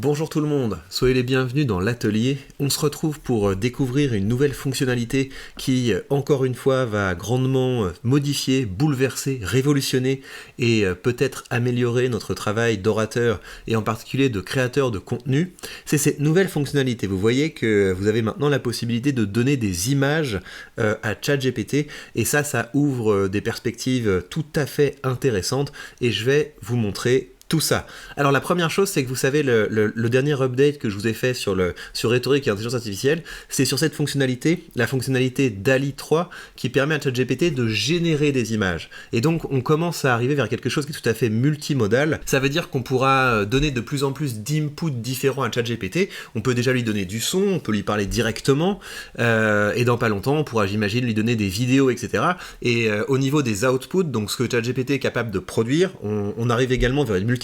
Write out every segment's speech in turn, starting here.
Bonjour tout le monde, soyez les bienvenus dans l'atelier. On se retrouve pour découvrir une nouvelle fonctionnalité qui, encore une fois, va grandement modifier, bouleverser, révolutionner et peut-être améliorer notre travail d'orateur et en particulier de créateur de contenu. C'est cette nouvelle fonctionnalité. Vous voyez que vous avez maintenant la possibilité de donner des images à ChatGPT et ça ouvre des perspectives tout à fait intéressantes et je vais vous montrer tout ça. Alors la première chose, c'est que vous savez, le dernier update que je vous ai fait sur rhétorique et intelligence artificielle, c'est sur cette fonctionnalité, la fonctionnalité DALL-E 3, qui permet à ChatGPT de générer des images. Et donc on commence à arriver vers quelque chose qui est tout à fait multimodal. Ça veut dire qu'on pourra donner de plus en plus d'inputs différents à ChatGPT. On peut déjà lui donner du son, on peut lui parler directement, et dans pas longtemps, on pourra, j'imagine, lui donner des vidéos, etc. Et au niveau des outputs, donc ce que ChatGPT est capable de produire, on arrive également vers une multimodalité,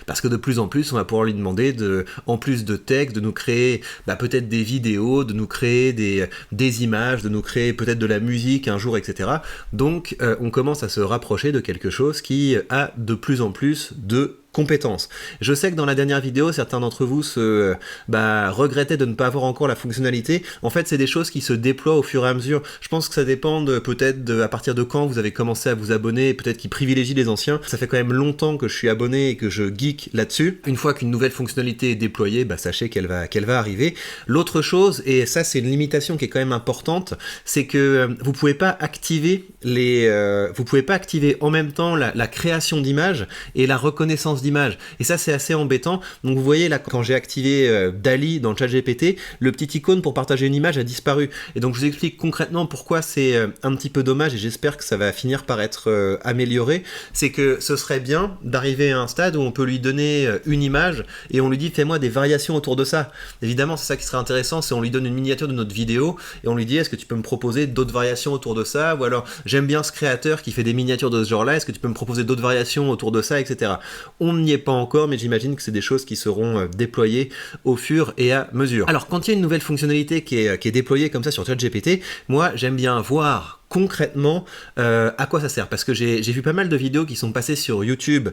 parce que de plus en plus on va pouvoir lui demander en plus de texte, de nous créer peut-être des vidéos, de nous créer des images, de nous créer peut-être de la musique un jour, etc. Donc on commence à se rapprocher de quelque chose qui a de plus en plus de compétences. Je sais que dans la dernière vidéo, certains d'entre vous regrettaient de ne pas avoir encore la fonctionnalité. En fait, c'est des choses qui se déploient au fur et à mesure. Je pense que ça dépend peut-être à partir de quand vous avez commencé à vous abonner, peut-être qu'ils privilégient les anciens. Ça fait quand même longtemps que je suis abonné et que je geek là-dessus. Une fois qu'une nouvelle fonctionnalité est déployée, sachez qu'elle va arriver. L'autre chose, et ça c'est une limitation qui est quand même importante, c'est que vous pouvez pas activer en même temps la création d'images et la reconnaissance d'images. Et ça, c'est assez embêtant. Donc, vous voyez, là, quand j'ai activé DALL-E dans ChatGPT, le petit icône pour partager une image a disparu. Et donc, je vous explique concrètement pourquoi c'est un petit peu dommage et j'espère que ça va finir par être amélioré. C'est que ce serait bien d'arriver à un stade où on peut lui donner une image et on lui dit « fais-moi des variations autour de ça ». Évidemment, c'est ça qui serait intéressant, c'est on lui donne une miniature de notre vidéo et on lui dit « est-ce que tu peux me proposer d'autres variations autour de ça ?» Ou alors « j'aime bien ce créateur qui fait des miniatures de ce genre-là, est-ce que tu peux me proposer d'autres variations autour de ça ?» etc. On n'y est pas encore, mais j'imagine que c'est des choses qui seront déployées au fur et à mesure. Alors, quand il y a une nouvelle fonctionnalité qui est déployée comme ça sur ChatGPT, moi, j'aime bien voir concrètement à quoi ça sert, parce que j'ai vu pas mal de vidéos qui sont passées sur YouTube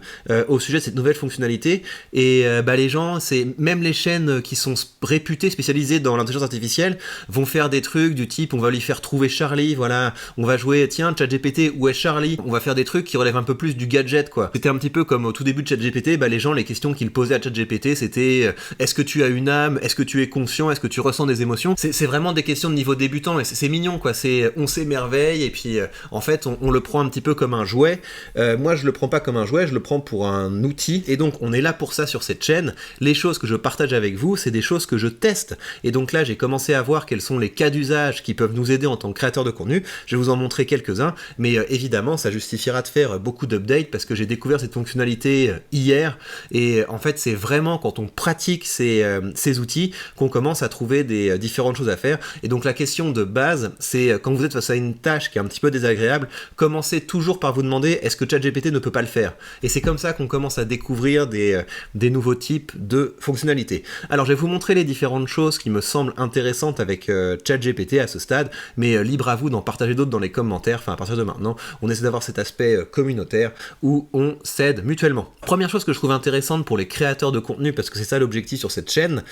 au sujet de cette nouvelle fonctionnalité et les gens, même les chaînes qui sont réputées spécialisées dans l'intelligence artificielle vont faire des trucs du type on va lui faire trouver Charlie, voilà, on va jouer tiens ChatGPT où est Charlie, on va faire des trucs qui relèvent un peu plus du gadget quoi. C'était un petit peu comme au tout début de ChatGPT, les gens, les questions qu'ils posaient à ChatGPT c'était est-ce que tu as une âme, est-ce que tu es conscient, est-ce que tu ressens des émotions, c'est vraiment des questions de niveau débutant et c'est mignon quoi, on s'émerveille et puis en fait on le prend un petit peu comme un jouet. Moi je le prends pas comme un jouet, je le prends pour un outil et donc on est là pour ça sur cette chaîne. Les choses que je partage avec vous, c'est des choses que je teste et donc là j'ai commencé à voir quels sont les cas d'usage qui peuvent nous aider en tant que créateur de contenu. Je vais vous en montrer quelques-uns, mais évidemment ça justifiera de faire beaucoup d'updates parce que j'ai découvert cette fonctionnalité hier et en fait c'est vraiment quand on pratique ces outils qu'on commence à trouver des différentes choses à faire. Et donc la question de base, c'est quand vous êtes face à une tâche qui est un petit peu désagréable, commencez toujours par vous demander est-ce que ChatGPT ne peut pas le faire? Et c'est comme ça qu'on commence à découvrir des nouveaux types de fonctionnalités. Alors je vais vous montrer les différentes choses qui me semblent intéressantes avec ChatGPT à ce stade, mais libre à vous d'en partager d'autres dans les commentaires. Enfin à partir de maintenant, on essaie d'avoir cet aspect communautaire où on s'aide mutuellement. Première chose que je trouve intéressante pour les créateurs de contenu, parce que c'est ça l'objectif sur cette chaîne,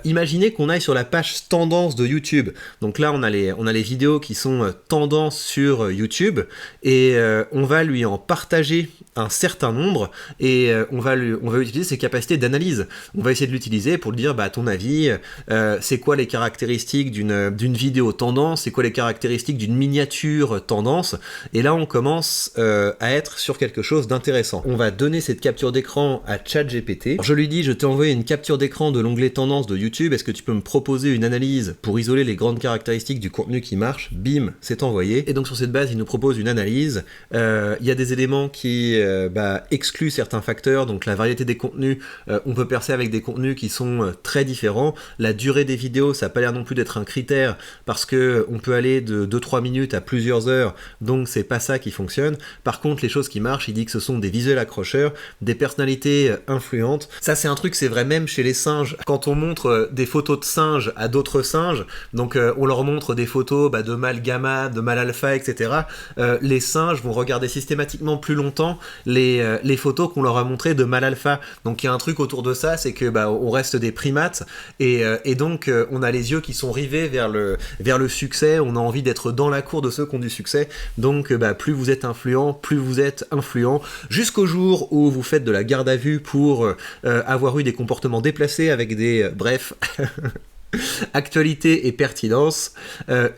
imaginez qu'on aille sur la page tendance de YouTube. Donc là on a les vidéos qui sont tendance sur YouTube et on va lui en partager un certain nombre et on va utiliser ses capacités d'analyse. On va essayer de l'utiliser pour lui dire à ton avis c'est quoi les caractéristiques d'une vidéo tendance, c'est quoi les caractéristiques d'une miniature tendance, et là on commence à être sur quelque chose d'intéressant. On va donner cette capture d'écran à ChatGPT. Je lui dis je t'ai envoyé une capture d'écran de l'onglet tendance de YouTube, est-ce que tu peux me proposer une analyse pour isoler les grandes caractéristiques du contenu qui marche? Bim, c'est envoyé. Et donc sur cette base, il nous propose une analyse. Il y a des éléments qui excluent certains facteurs, donc la variété des contenus, on peut percer avec des contenus qui sont très différents. La durée des vidéos, ça n'a pas l'air non plus d'être un critère, parce que on peut aller de 2-3 minutes à plusieurs heures, donc c'est pas ça qui fonctionne. Par contre, les choses qui marchent, il dit que ce sont des visuels accrocheurs, des personnalités influentes. Ça c'est un truc, c'est vrai même chez les singes. Quand on montre des photos de singes à d'autres singes, donc on leur montre des photos de mâles gamins, de mal alpha, etc., les singes vont regarder systématiquement plus longtemps les photos qu'on leur a montrées de mal alpha. Donc il y a un truc autour de ça, c'est que on reste des primates et donc on a les yeux qui sont rivés vers le succès, on a envie d'être dans la cour de ceux qui ont du succès. Donc plus vous êtes influent, jusqu'au jour où vous faites de la garde à vue pour avoir eu des comportements déplacés avec des... bref... Actualité et pertinence,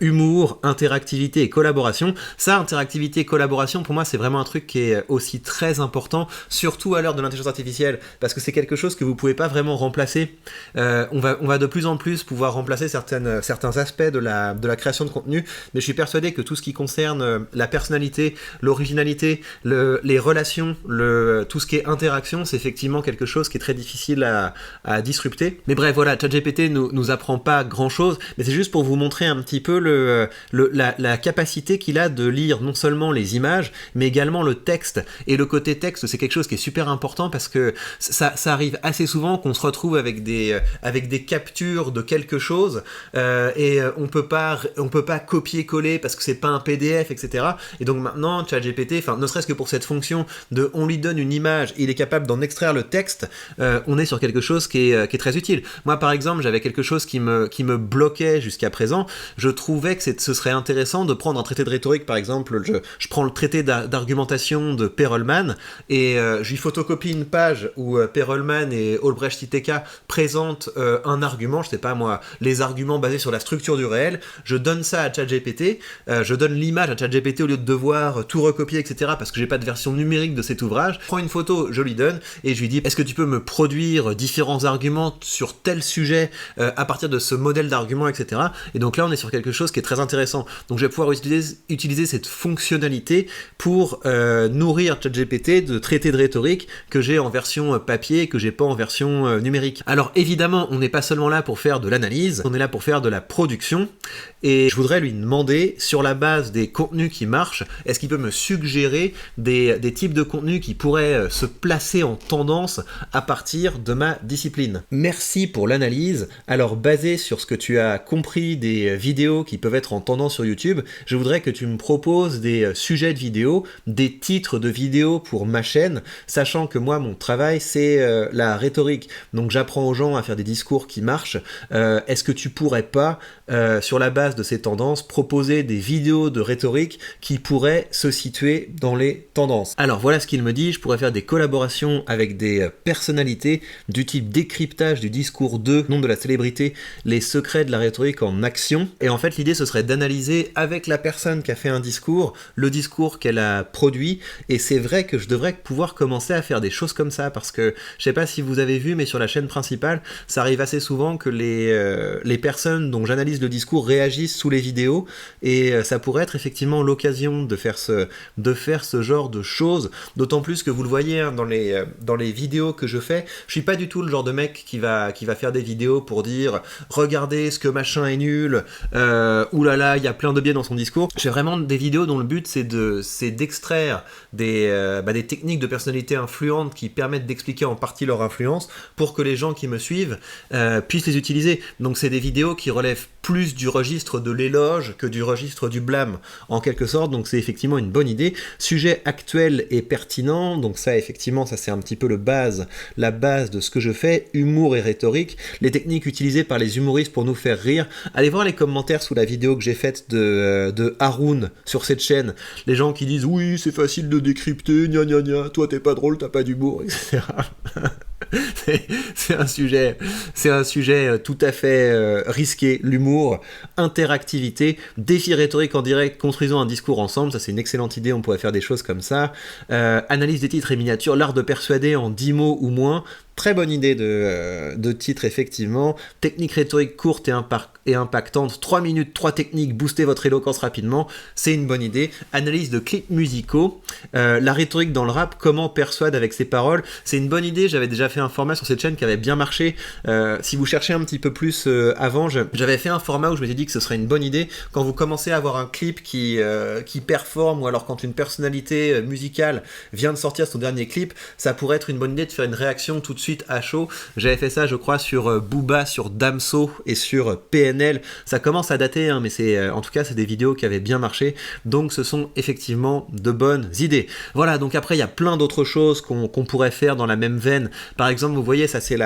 humour, interactivité et collaboration. Ça, interactivité et collaboration, pour moi, c'est vraiment un truc qui est aussi très important, surtout à l'heure de l'intelligence artificielle, parce que c'est quelque chose que vous pouvez pas vraiment remplacer. On va de plus en plus pouvoir remplacer certains aspects de la création de contenu, mais je suis persuadé que tout ce qui concerne la personnalité, l'originalité, les relations, tout ce qui est interaction, c'est effectivement quelque chose qui est très difficile à disrupter. Mais bref, voilà, ChatGPT nous apprend pas grand chose, mais c'est juste pour vous montrer un petit peu la capacité qu'il a de lire non seulement les images, mais également le texte. Et le côté texte, c'est quelque chose qui est super important parce que ça arrive assez souvent qu'on se retrouve avec des captures de quelque chose et on peut pas copier-coller parce que c'est pas un PDF, etc. Et donc maintenant, ChatGPT, ne serait-ce que pour cette fonction de on lui donne une image, il est capable d'en extraire le texte, on est sur quelque chose qui est très utile. Moi, par exemple, j'avais quelque chose qui me bloquait jusqu'à présent. Je trouvais que ce serait intéressant de prendre un traité de rhétorique, par exemple, je prends le traité d'argumentation de Perelman et je lui photocopie une page où Perelman et Albrecht ITK présentent un argument, je sais pas moi, les arguments basés sur la structure du réel, je donne ça à ChatGPT, je donne l'image à ChatGPT au lieu de devoir tout recopier, etc., parce que j'ai pas de version numérique de cet ouvrage. Je prends une photo, je lui donne et je lui dis, est-ce que tu peux me produire différents arguments sur tel sujet à partir de ce modèle d'argument, etc. Et donc là, on est sur quelque chose qui est très intéressant. Donc je vais pouvoir utiliser cette fonctionnalité pour nourrir ChatGPT de traités de rhétorique que j'ai en version papier et que j'ai pas en version numérique. Alors évidemment, on n'est pas seulement là pour faire de l'analyse, on est là pour faire de la production. Et je voudrais lui demander, sur la base des contenus qui marchent, est-ce qu'il peut me suggérer des types de contenus qui pourraient se placer en tendance à partir de ma discipline. Merci pour l'analyse. Alors, basé sur ce que tu as compris des vidéos qui peuvent être en tendance sur YouTube, je voudrais que tu me proposes des sujets de vidéos, des titres de vidéos pour ma chaîne, sachant que moi, mon travail, c'est la rhétorique. Donc, j'apprends aux gens à faire des discours qui marchent. Est-ce que tu pourrais pas, sur la base de ces tendances, proposer des vidéos de rhétorique qui pourraient se situer dans les tendances? Alors, voilà ce qu'il me dit. Je pourrais faire des collaborations avec des personnalités du type décryptage du discours de nom de la célébrité, les secrets de la rhétorique en action. Et en fait, l'idée, ce serait d'analyser avec la personne qui a fait un discours, le discours qu'elle a produit. Et c'est vrai que je devrais pouvoir commencer à faire des choses comme ça, parce que je sais pas si vous avez vu, mais sur la chaîne principale, ça arrive assez souvent que les personnes dont j'analyse le discours réagissent sous les vidéos, et ça pourrait être effectivement l'occasion de faire ce genre de choses, d'autant plus que vous le voyez hein, dans les vidéos que je fais, je suis pas du tout le genre de mec qui va faire des vidéos pour dire regardez ce que machin est nul, oulala il y a plein de biais dans son discours. J'ai vraiment des vidéos dont le but c'est d'extraire des techniques de personnalité influentes qui permettent d'expliquer en partie leur influence pour que les gens qui me suivent puissent les utiliser. Donc c'est des vidéos qui relèvent plus du registre de l'éloge que du registre du blâme en quelque sorte, donc c'est effectivement une bonne idée. Sujet actuel et pertinent, donc ça effectivement ça c'est un petit peu la base de ce que je fais, humour et rhétorique, les techniques utilisées par les humoristes pour nous faire rire. Allez voir les commentaires sous la vidéo que j'ai faite de Haroun sur cette chaîne, les gens qui disent oui c'est facile de décrypter, gna gna gna, toi t'es pas drôle, t'as pas d'humour, etc. c'est un sujet tout à fait risqué, l'humour, interactivité, défi rhétorique en direct, construisons un discours ensemble, ça c'est une excellente idée, on pourrait faire des choses comme ça, analyse des titres et miniatures, l'art de persuader en 10 mots ou moins, très bonne idée de titre effectivement, technique rhétorique courte et impactante, 3 minutes, 3 techniques, booster votre éloquence rapidement, c'est une bonne idée, analyse de clips musicaux, la rhétorique dans le rap, comment persuade avec ses paroles, c'est une bonne idée, j'avais déjà fait un format sur cette chaîne qui avait bien marché. Si vous cherchez un petit peu plus avant, j'avais fait un format où je m'étais dit que ce serait une bonne idée quand vous commencez à avoir un clip qui performe, ou alors quand une personnalité musicale vient de sortir son dernier clip, ça pourrait être une bonne idée de faire une réaction tout de suite à chaud. J'avais fait ça, je crois, sur Booba, sur Damso et sur PNL. Ça commence à dater, hein, mais en tout cas c'est des vidéos qui avaient bien marché, donc ce sont effectivement de bonnes idées. Voilà, donc après il y a plein d'autres choses qu'on pourrait faire dans la même veine. Par exemple, vous voyez, ça c'est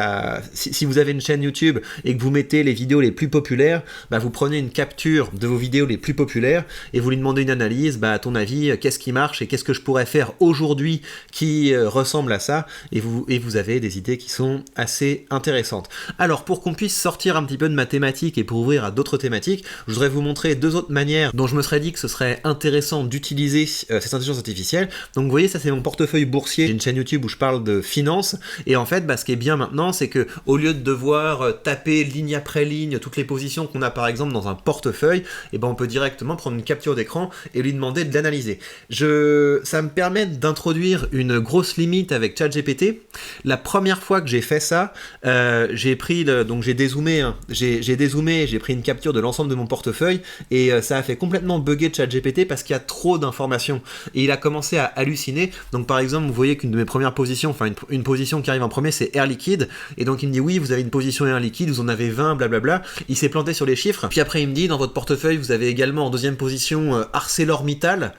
si vous avez une chaîne YouTube et que vous mettez les vidéos les plus populaires, bah, vous prenez une capture de vos vidéos les plus populaires et vous lui demandez une analyse, bah, à ton avis, qu'est-ce qui marche et qu'est-ce que je pourrais faire aujourd'hui qui ressemble à ça, et vous avez des idées qui sont assez intéressantes. Alors, pour qu'on puisse sortir un petit peu de ma thématique et pour ouvrir à d'autres thématiques, je voudrais vous montrer deux autres manières dont je me serais dit que ce serait intéressant d'utiliser cette intelligence artificielle. Donc vous voyez, ça c'est mon portefeuille boursier. J'ai une chaîne YouTube où je parle de finance, et en fait, bah, ce qui est bien maintenant, c'est que au lieu de devoir taper ligne après ligne toutes les positions qu'on a par exemple dans un portefeuille, et ben on peut directement prendre une capture d'écran et lui demander de l'analyser. Ça me permet d'introduire une grosse limite avec ChatGPT. La première fois que j'ai fait ça, donc j'ai dézoomé, hein. J'ai dézoomé, j'ai pris une capture de l'ensemble de mon portefeuille, et ça a fait complètement bugger ChatGPT parce qu'il y a trop d'informations. Et il a commencé à halluciner. Donc par exemple, vous voyez qu'une de mes premières positions, enfin une position qui arrive en premier, c'est Air Liquide. Et donc il me dit oui, vous avez une position Air Liquide, vous en avez 20, blablabla. Il s'est planté sur les chiffres. Puis après il me dit, dans votre portefeuille, vous avez également en deuxième position ArcelorMittal.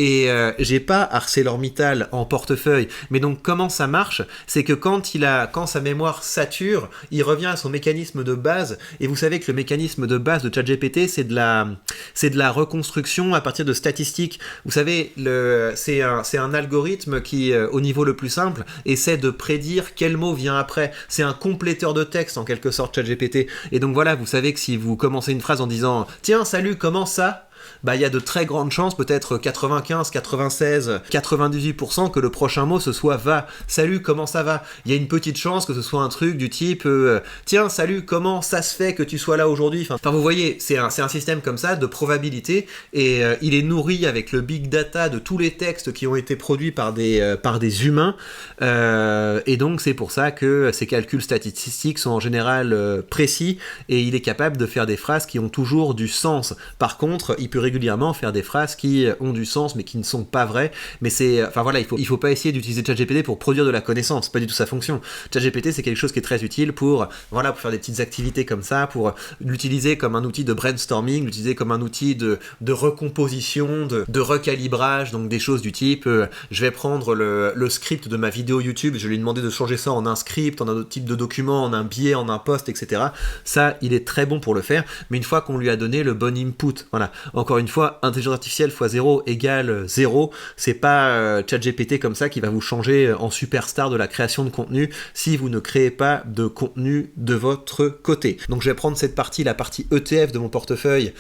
Et j'ai pas ArcelorMittal en portefeuille, mais donc comment ça marche, c'est que quand sa mémoire sature, il revient à son mécanisme de base, et vous savez que le mécanisme de base de ChatGPT, c'est de la reconstruction à partir de statistiques. Vous savez, c'est un algorithme qui, au niveau le plus simple, essaie de prédire quel mot vient après. C'est un compléteur de texte en quelque sorte, ChatGPT. Et donc voilà, vous savez que si vous commencez une phrase en disant « Tiens, salut, comment ça ?» bah, il y a de très grandes chances, peut-être 95, 96, 98%, que le prochain mot ce soit va. Salut, comment ça va? Il y a une petite chance que ce soit un truc du type tiens, salut, comment ça se fait que tu sois là aujourd'hui? Enfin, vous voyez, c'est un système comme ça de probabilité, et il est nourri avec le big data de tous les textes qui ont été produits par des humains, et donc c'est pour ça que ces calculs statistiques sont en général précis, et il est capable de faire des phrases qui ont toujours du sens. Par contre, il peut régulièrement faire des phrases qui ont du sens mais qui ne sont pas vraies, mais il faut pas essayer d'utiliser ChatGPT pour produire de la connaissance, c'est pas du tout sa fonction. ChatGPT, c'est quelque chose qui est très utile pour faire des petites activités comme ça, pour l'utiliser comme un outil de brainstorming, l'utiliser comme un outil de recomposition, de recalibrage, donc des choses du type je vais prendre le script de ma vidéo YouTube, je vais lui demander de changer ça en un script, en un autre type de document, en un billet, en un post, etc. Ça, il est très bon pour le faire, mais une fois qu'on lui a donné le bon input, voilà. Encore une fois, intelligence artificielle x 0 égale 0. C'est pas ChatGPT comme ça qui va vous changer en superstar de la création de contenu si vous ne créez pas de contenu de votre côté. Donc je vais prendre cette partie, la partie ETF de mon portefeuille,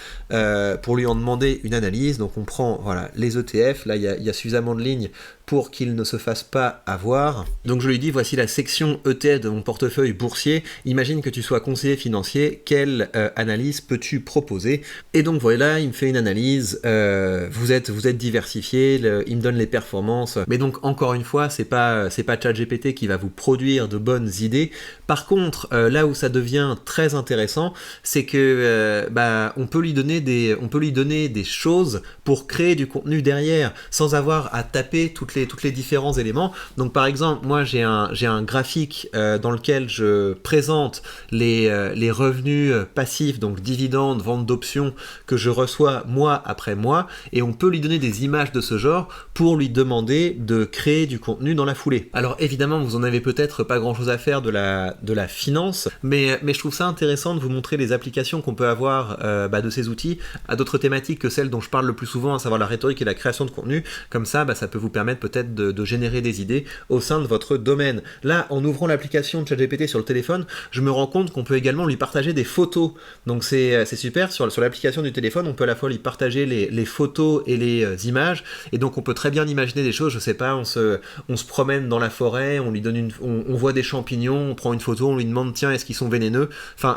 pour lui en demander une analyse. Donc on prend les ETF. Là, il y a suffisamment de lignes pour qu'il ne se fasse pas avoir. Donc je lui dis, voici la section ETF de mon portefeuille boursier. Imagine que tu sois conseiller financier. Quelle analyse peux-tu proposer? Et donc voilà, il me fait une analyse. Vous êtes diversifié. Il me donne les performances. Mais donc encore une fois, c'est pas ChatGPT qui va vous produire de bonnes idées. Par contre, là où ça devient très intéressant, c'est que on peut lui donner des choses pour créer du contenu derrière, sans avoir à taper toutes les différents éléments. Donc par exemple, moi j'ai un graphique dans lequel je présente les revenus passifs, donc dividendes, vente d'options, que je reçois mois après mois, et on peut lui donner des images de ce genre pour lui demander de créer du contenu dans la foulée. Alors évidemment, vous en avez peut-être pas grand chose à faire de la finance, mais je trouve ça intéressant de vous montrer les applications qu'on peut avoir de ces outils à d'autres thématiques que celles dont je parle le plus souvent, à savoir la rhétorique et la création de contenu. Comme ça, ça peut vous permettre peut-être de générer des idées au sein de votre domaine. Là, en ouvrant l'application de ChatGPT sur le téléphone, je me rends compte qu'on peut également lui partager des photos. Donc c'est super, sur l'application du téléphone, on peut à la fois lui partager les photos et les images, et donc on peut très bien imaginer des choses, je sais pas, on se promène dans la forêt, on lui donne on voit des champignons, on prend une photo, on lui demande tiens, est-ce qu'ils sont vénéneux? Enfin,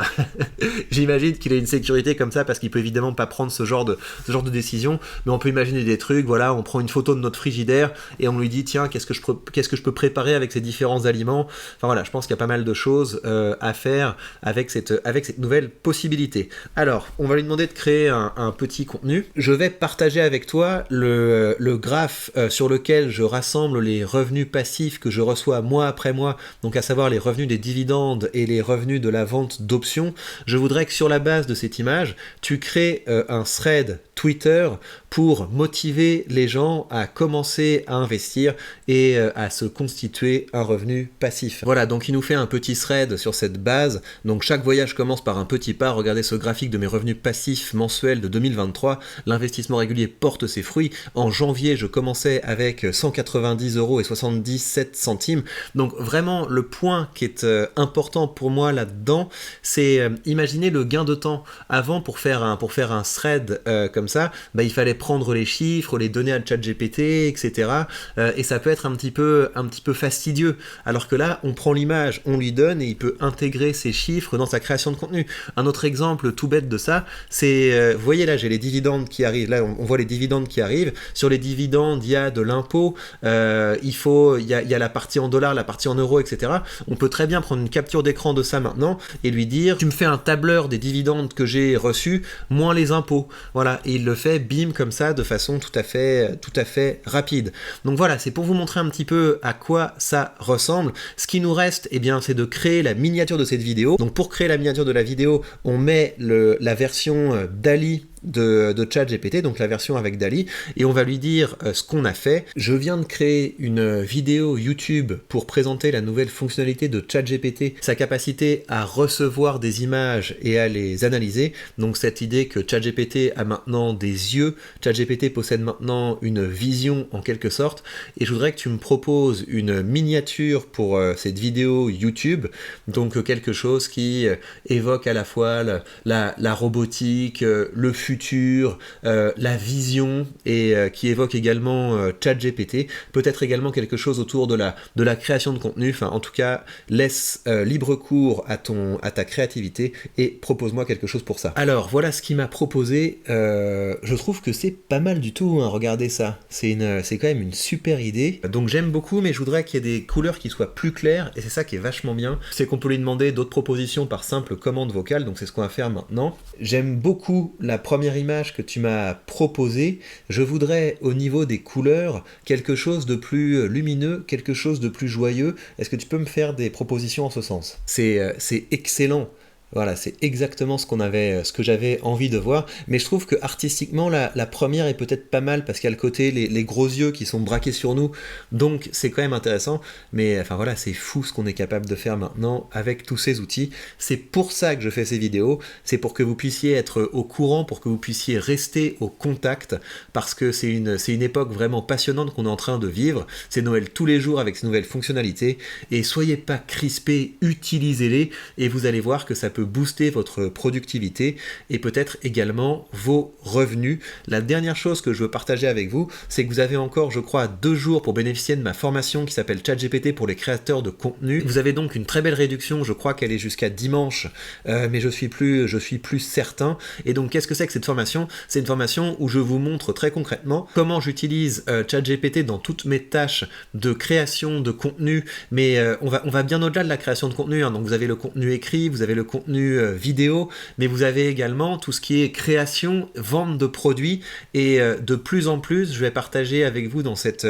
j'imagine qu'il a une sécurité comme ça parce qu'il peut évidemment pas prendre ce genre de décision, mais on peut imaginer des trucs, voilà, on prend une photo de notre frigidaire et on lui dit tiens, qu'est-ce que je peux préparer avec ces différents aliments. Enfin voilà, je pense qu'il y a pas mal de choses à faire avec cette nouvelle possibilité. Alors, on va lui demander de créer un petit contenu. Je vais partager avec toi le graphe sur lequel je rassemble les revenus passifs que je reçois mois après mois, donc à savoir les revenus des dividendes et les revenus de la vente d'options. Je voudrais que sur la base de cette image, tu crées un thread Twitter pour motiver les gens à commencer à investir et à se constituer un revenu passif. Voilà, donc il nous fait un petit thread sur cette base. Donc chaque voyage commence par un petit pas. Regardez ce graphique de mes revenus passifs mensuels de 2023. L'investissement régulier porte ses fruits. En janvier, je commençais avec 190,77 €. Donc vraiment, le point qui est important pour moi là-dedans, c'est imaginer le gain de temps. Avant, pour faire un thread comme ça, bah, il fallait prendre les chiffres, les donner à ChatGPT, etc. Et ça peut être un petit peu fastidieux. Alors que là, on prend l'image, on lui donne et il peut intégrer ces chiffres dans sa création de contenu. Un autre exemple tout bête de ça, c'est, vous voyez là, j'ai les dividendes qui arrivent. Là, on voit les dividendes qui arrivent. Sur les dividendes, il y a de l'impôt. Il y a la partie en dollars, la partie en euros, etc. On peut très bien prendre une capture d'écran de ça maintenant et lui dire, tu me fais un tableur des dividendes que j'ai reçus, moins les impôts. Voilà, et il le fait, bim, comme ça, de façon tout à fait rapide. Donc voilà, c'est pour vous montrer un petit peu à quoi ça ressemble. Ce qui nous reste, eh bien, c'est de créer la miniature de cette vidéo. Donc pour créer la miniature de la vidéo, on met la version DALL-E de ChatGPT, donc la version avec DALL-E, et on va lui dire ce qu'on a fait. Je viens de créer une vidéo YouTube pour présenter la nouvelle fonctionnalité de ChatGPT, sa capacité à recevoir des images et à les analyser. Donc cette idée que ChatGPT a maintenant des yeux, ChatGPT possède maintenant une vision en quelque sorte, et je voudrais que tu me proposes une miniature pour cette vidéo YouTube, donc quelque chose qui évoque à la fois la robotique, le futur, la vision, et qui évoque également ChatGPT, peut-être également quelque chose autour de la création de contenu. Enfin, en tout cas, laisse libre cours à ta créativité et propose-moi quelque chose pour ça. Alors, voilà ce qu'il m'a proposé. Je trouve que c'est pas mal du tout, hein, regardez ça. C'est quand même une super idée. Donc j'aime beaucoup, mais je voudrais qu'il y ait des couleurs qui soient plus claires, et c'est ça qui est vachement bien. C'est qu'on peut lui demander d'autres propositions par simple commande vocale, donc c'est ce qu'on va faire maintenant. J'aime beaucoup la première image que tu m'as proposée. Je voudrais au niveau des couleurs quelque chose de plus lumineux, quelque chose de plus joyeux. Est-ce que tu peux me faire des propositions en ce sens? C'est excellent. Voilà, c'est exactement ce que j'avais envie de voir, mais je trouve que artistiquement la première est peut-être pas mal parce qu'il y a le côté les gros yeux qui sont braqués sur nous, donc c'est quand même intéressant. Mais enfin voilà, c'est fou ce qu'on est capable de faire maintenant avec tous ces outils. C'est pour ça que je fais ces vidéos, c'est pour que vous puissiez être au courant, pour que vous puissiez rester au contact, parce que c'est une époque vraiment passionnante qu'on est en train de vivre. C'est Noël tous les jours avec ces nouvelles fonctionnalités, et soyez pas crispés, utilisez-les et vous allez voir que ça peut booster votre productivité et peut-être également vos revenus. La dernière chose que je veux partager avec vous, c'est que vous avez encore, je crois, 2 jours pour bénéficier de ma formation qui s'appelle ChatGPT pour les créateurs de contenu. Vous avez donc une très belle réduction, je crois qu'elle est jusqu'à dimanche, mais je suis plus certain. Et donc qu'est-ce que c'est que cette formation? C'est une formation où je vous montre très concrètement comment j'utilise ChatGPT dans toutes mes tâches de création de contenu, mais on va bien au-delà de la création de contenu, hein. Donc vous avez le contenu écrit, vous avez le contenu vidéo, mais vous avez également tout ce qui est création, vente de produits, et de plus en plus, je vais partager avec vous dans cette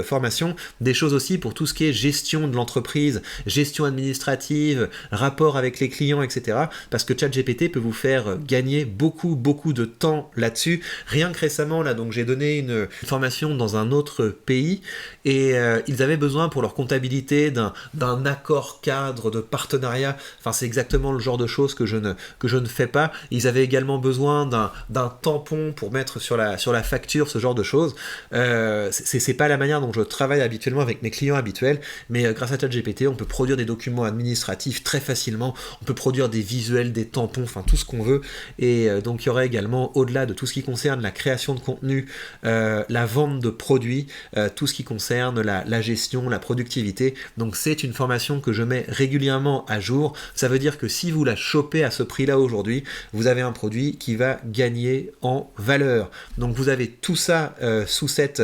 formation des choses aussi pour tout ce qui est gestion de l'entreprise, gestion administrative, rapport avec les clients, etc. Parce que ChatGPT peut vous faire gagner beaucoup de temps là-dessus. Rien que récemment, là, donc j'ai donné une formation dans un autre pays, et ils avaient besoin pour leur comptabilité d'un accord cadre de partenariat. Enfin, c'est exactement le genre de choses que je ne fais pas. Ils avaient également besoin d'un tampon pour mettre sur la facture, ce genre de choses. C'est pas la manière dont je travaille habituellement avec mes clients habituels, mais grâce à ChatGPT, on peut produire des documents administratifs très facilement, on peut produire des visuels, des tampons, enfin tout ce qu'on veut. Et donc il y aurait également, au-delà de tout ce qui concerne la création de contenu, la vente de produits, tout ce qui concerne la gestion, la productivité. Donc c'est une formation que je mets régulièrement à jour. Ça veut dire dire que si vous la chopez à ce prix-là aujourd'hui, vous avez un produit qui va gagner en valeur. Donc vous avez tout ça sous cette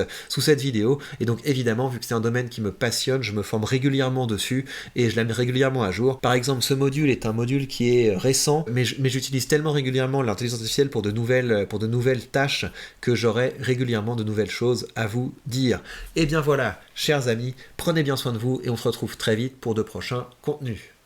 vidéo, et donc évidemment, vu que c'est un domaine qui me passionne, je me forme régulièrement dessus et je la mets régulièrement à jour. Par exemple, ce module est un module qui est récent, mais j'utilise tellement régulièrement l'intelligence artificielle pour de nouvelles tâches que j'aurai régulièrement de nouvelles choses à vous dire. Et bien voilà, chers amis, prenez bien soin de vous et on se retrouve très vite pour de prochains contenus.